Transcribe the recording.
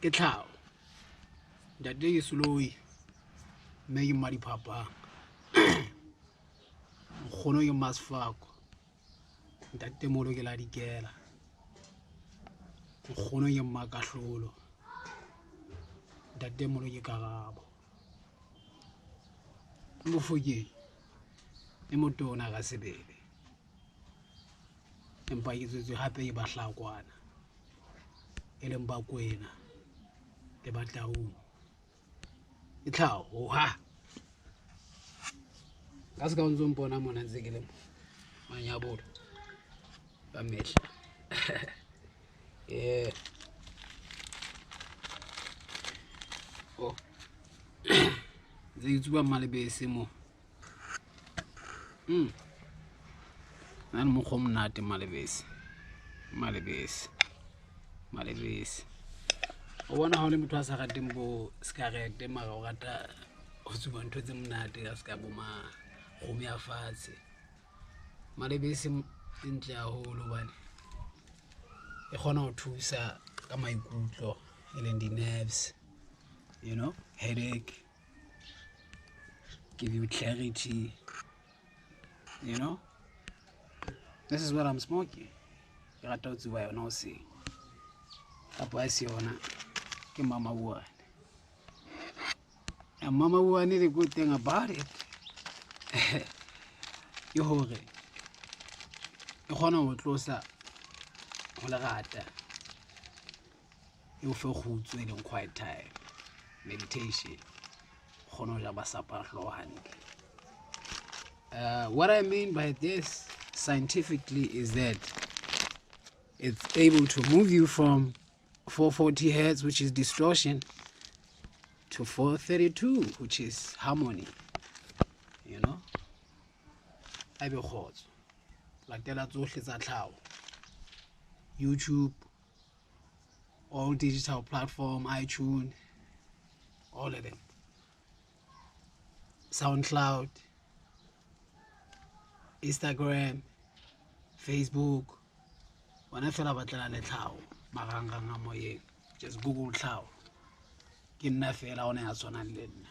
ke Tlhaho ntate ke Soloi mme ke Madiphapang nkgono ke Masfako ntate molo ke la dikela nkgono ke Mmakahlolo ntate molo ke Karabo Mofokeng e motona ka sebele empa ke tswetswe hape ke Bahlakwana e leng Bakwena le Batlaung e Tlhaho ha ka se ka ntse mpona mona ntse ke le manyabolo ba mehla oh ze itsuba malebese mo nani mokgo mnate malebese o bona ha o le motho a sa rateng bo sigarete mara o rata ho tsuba ntho tse mnate ka ska bo ma kgomo ya fatshe malebese e ntle haholo bane e kgona ho thusa ka maikutlo e leng di-nerves, you know, headache, give you clarity, you know. This is what I'm smoking. Ke rata ho tsuba yona hoseng kapa a se yona ke Mama One. And Mama One, the good thing about it ke hore e kgona ho tlosa ho lerata e o fe Khutso e leng quiet time, meditation, kgona ho ja basapa hloho hantle. What I mean by this scientifically is that it's able to move you from 440 hertz, which is distortion, to 432, which is harmony, you know. I be Khutso latela tsohle tsa Tlhaho, YouTube, all digital platform, iTunes, all of them, SoundCloud, Instagram, Facebook. Wena fela batlela le Tlhaho marangrang a moyeng, just Google Tlhaho ke nna fela ona ya tshwana le nna.